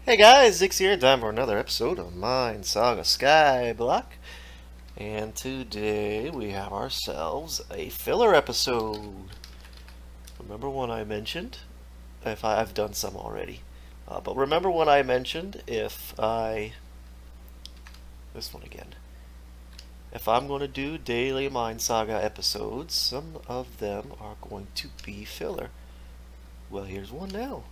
Hey guys, Zix here, time for another episode of Minesaga Skyblock. And today we have ourselves a filler episode. Remember when I mentioned, I've done some already, but remember when I mentioned this one again, if I'm going to do daily Minesaga episodes, some of them are going to be filler. Well, here's one now.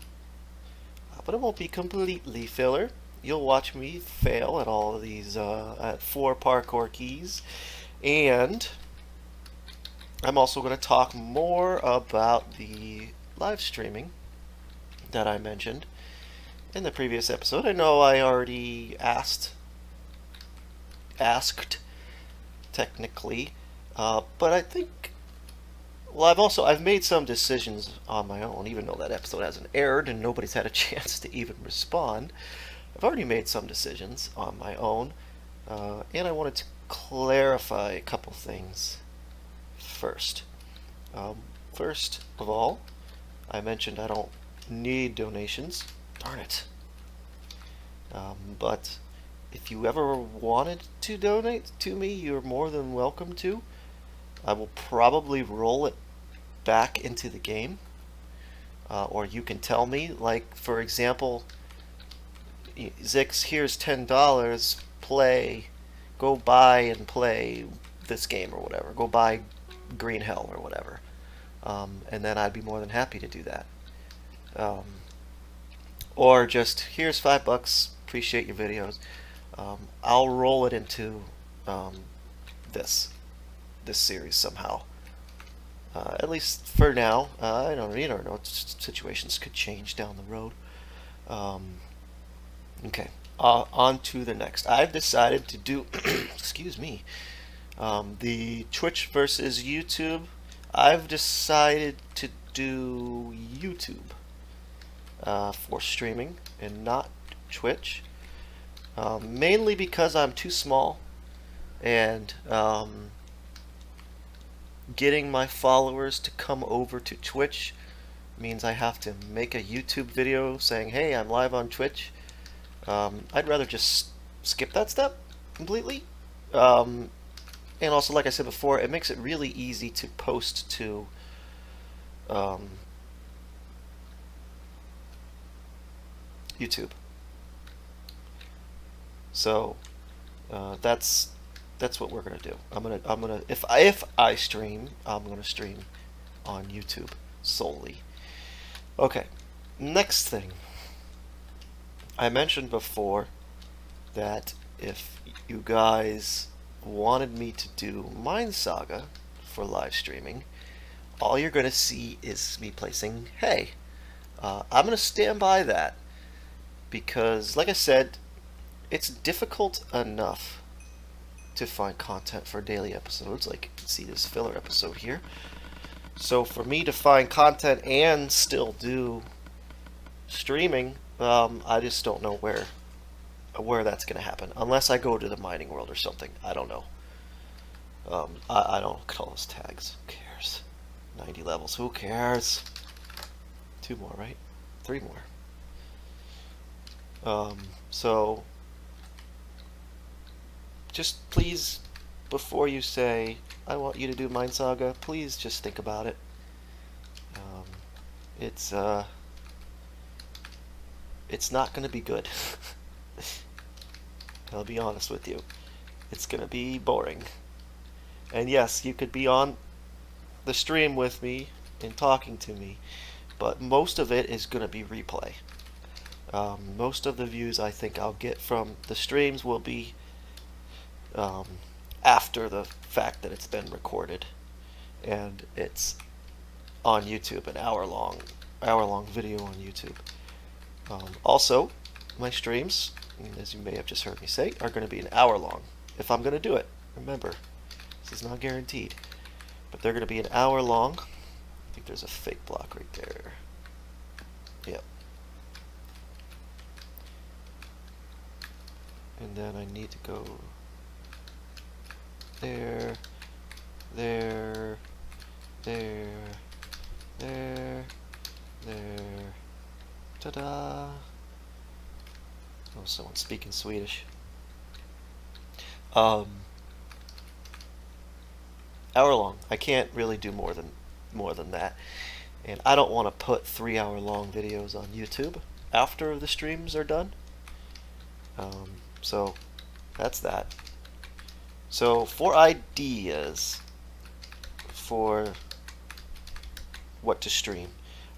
But it won't be completely filler. You'll watch me fail at all of these, at 4 parkour keys. And I'm also going to talk more about the live streaming that I mentioned in the previous episode. I know I already asked technically, but I think, well, I've made some decisions on my own, even though that episode hasn't aired and nobody's had a chance to even respond. I've already made some decisions on my own, and I wanted to clarify a couple things first. Um, First of all, I mentioned I don't need donations. Darn it. But if you ever wanted to donate to me, you're more than welcome to. I will probably roll it back into the game, or you can tell me, like, for example, Zix, here's $10, go buy and play this game or whatever. Go buy Green Hell or whatever. And then I'd be more than happy to do that. Um, or just, here's $5, appreciate your videos. I'll roll it into um, this this series somehow. At least for now. I don't, you don't know. Situations could change down the road. Um, Okay, on to the next. I've decided to do, excuse me, the Twitch versus YouTube. I've decided to do YouTube for streaming and not Twitch, mainly because I'm too small and getting my followers to come over to Twitch means I have to make a YouTube video saying, hey, I'm live on Twitch. I'd rather just skip that step completely. Um, and also, like I said before, it makes it really easy to post to um, YouTube. So that's what we're gonna do. I'm gonna if I stream, I'm gonna stream on YouTube solely. Okay, next thing. I mentioned before that if you guys wanted me to do Minesaga for live streaming, all you're going to see is me placing hey. I'm going to stand by that because, like I said, it's difficult enough to find content for daily episodes. Like you can see this filler episode here. So for me to find content and still do streaming, I just don't know where that's going to happen. Unless I go to the mining world or something. I don't know. I don't call those tags. Who cares? 90 levels. Who cares? 2 more, right? 3 more. So, just please, before you say, I want you to do Minesaga, please just think about it. Um, it's, uh, it's not going to be good. I'll be honest with you. It's going to be boring. And yes, you could be on the stream with me and talking to me, but most of it is going to be replay. Most of the views I think I'll get from the streams will be um, after the fact that it's been recorded and it's on YouTube, an hour long video on YouTube. Also, my streams, as you may have just heard me say, are going to be an hour long if I'm going to do it. Remember, this is not guaranteed, but they're going to be an hour long. I think there's a fake block right there. Yep. And then I need to go there, there, there, there, there. Ta-da! Oh, someone speaking Swedish. Um, hour long. I can't really do more than that, and I don't want to put 3 hour long videos on YouTube after the streams are done. So that's that. So for ideas for what to stream,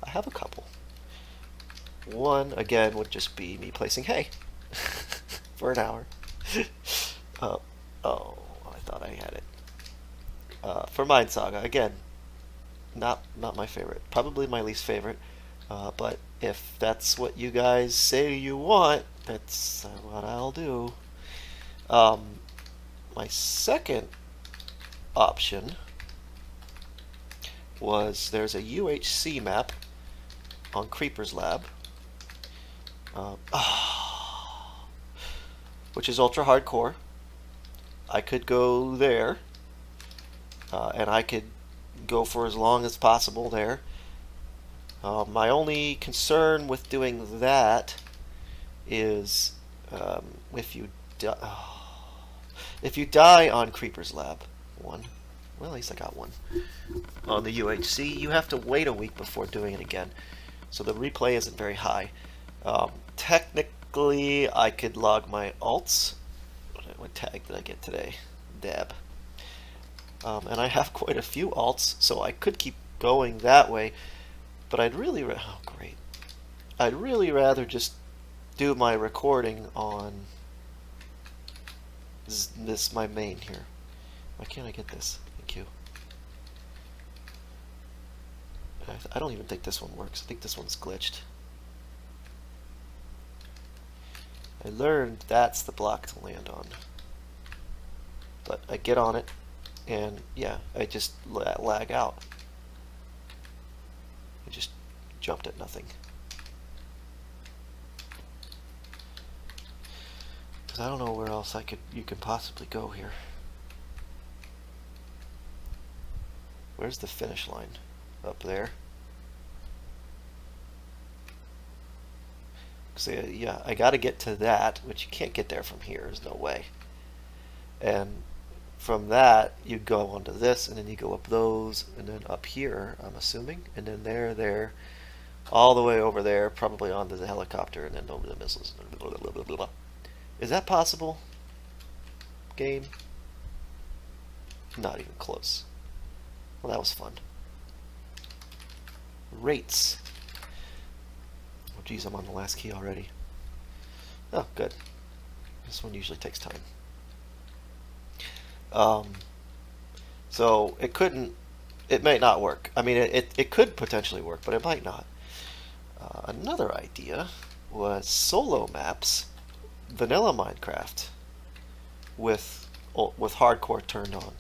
I have a couple. One, again, would just be me placing hay for an hour. uh, oh, I thought I had it. For Minesaga, again, not my favorite. Probably my least favorite. But if that's what you guys say you want, that's what I'll do. My second option was there's a UHC map on Creeper's Lab, which is ultra hardcore. I could go there, and I could go for as long as possible there. My only concern with doing that is if you die on Creeper's Lab, well, at least I got one on the UHC, you have to wait a week before doing it again, so the replay isn't very high. Technically, I could log my alts. What tag did I get today? Dab. And I have quite a few alts, so I could keep going that way, but I'd really rather just do my recording on this, my main here. Why can't I get this? Thank you. I don't even think this one works. I think this one's glitched. I learned that's the block to land on. But I get on it, and yeah, I just lag out. I just jumped at nothing. Because I don't know where else you can possibly go here. Where's the finish line? Up there? So yeah, I gotta get to that, which you can't get there from here. There's no way. And from that, you go onto this, and then you go up those, and then up here, I'm assuming, and then there, all the way over there, probably onto the helicopter, and then over the missiles. Blah, blah, blah, blah, blah. Is that possible? Game? Not even close. Well, that was fun. Rates. Oh, geez, I'm on the last key already. Oh, good. This one usually takes time. So it may not work. I mean, it could potentially work, but it might not. Another idea was solo maps, vanilla Minecraft, with hardcore turned on.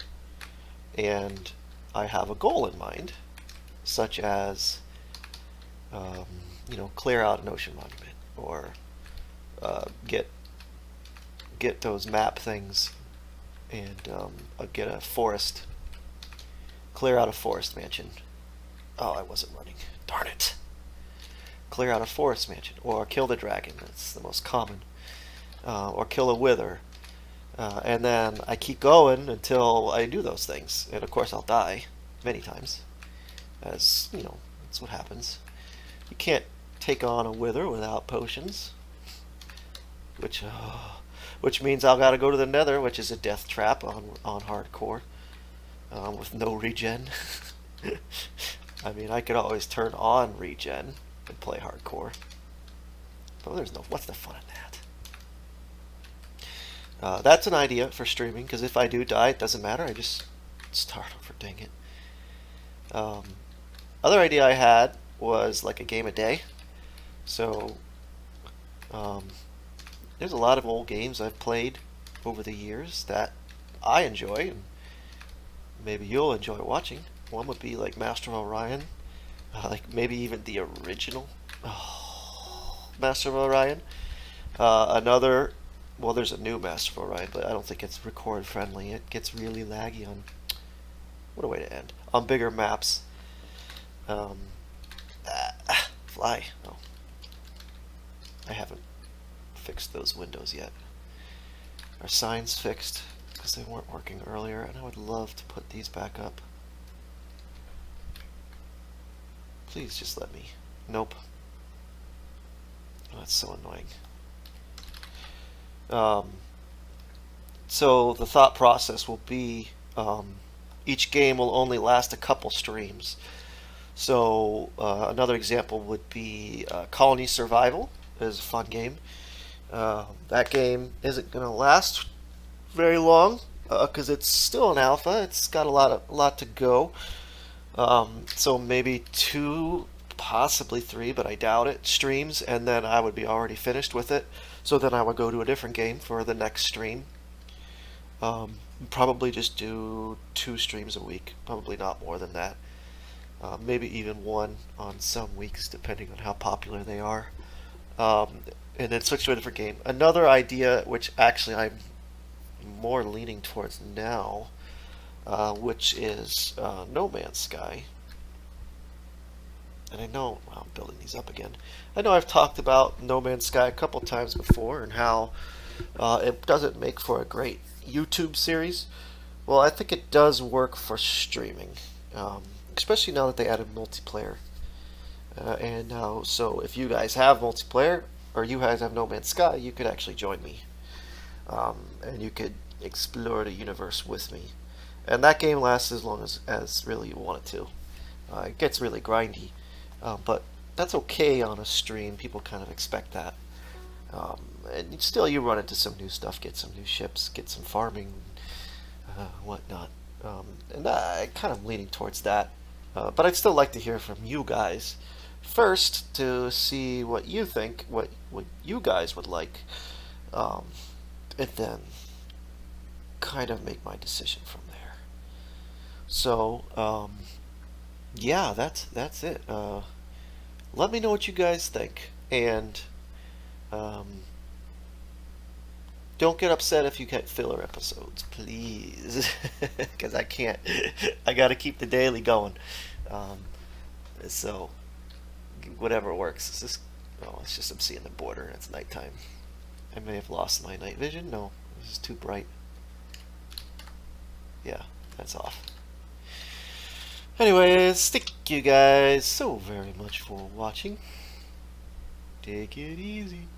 And I have a goal in mind, such as, clear out an ocean monument, or get those map things, and get a forest, clear out a forest mansion. Oh, I wasn't running. Darn it. Clear out a forest mansion, or kill the dragon. That's the most common. Or kill a wither. And then I keep going until I do those things. And of course I'll die many times. As, that's what happens. You can't take on a wither without potions. Which means I've got to go to the nether, which is a death trap on hardcore. With no regen. I mean, I could always turn on regen and play hardcore. But what's the fun in that? That's an idea for streaming, because if I do die, it doesn't matter. I just start over, dang it. Other idea I had was like a game a day. So, there's a lot of old games I've played over the years that I enjoy, and maybe you'll enjoy watching. One would be like Master of Orion, like maybe even the original Master of Orion. Another, well, there's a new Master of Orion, but I don't think it's record friendly. It gets really laggy on, what a way to end, on bigger maps. Fly. Oh, I haven't fixed those windows yet. Our signs fixed because they weren't working earlier, and I would love to put these back up. Please just let me. Nope. Oh, that's so annoying. So the thought process will be each game will only last a couple streams. So another example would be Colony Survival is a fun game. That game isn't going to last very long because it's still an alpha. It's got a lot to go. So maybe 2, possibly 3, but I doubt it, streams, and then I would be already finished with it. So then I would go to a different game for the next stream. Probably just do 2 streams a week, probably not more than that. Maybe even 1 on some weeks, depending on how popular they are. And then switch to a different game. Another idea, which actually I'm more leaning towards now, which is No Man's Sky. And I know, well, I'm building these up again. I know I've talked about No Man's Sky a couple times before and how it doesn't make for a great YouTube series. Well, I think it does work for streaming, especially now that they added multiplayer. And now, so if you guys have multiplayer, or you guys have No Man's Sky, you could actually join me. And you could explore the universe with me. And that game lasts as long as really you want it to. It gets really grindy, but that's okay on a stream. People kind of expect that. And still, you run into some new stuff, get some new ships, get some farming, whatnot. And I kind of leaning towards that. But I'd still like to hear from you guys first to see what you think, what you guys would like, and then kind of make my decision from there. So, yeah, that's it. Let me know what you guys think, and don't get upset if you get filler episodes, please, because I can't. I got to keep the daily going. So, whatever works. It's just I'm seeing the border, and it's nighttime. I may have lost my night vision. No, this is too bright. Yeah, that's off. Anyways, thank you guys so very much for watching. Take it easy.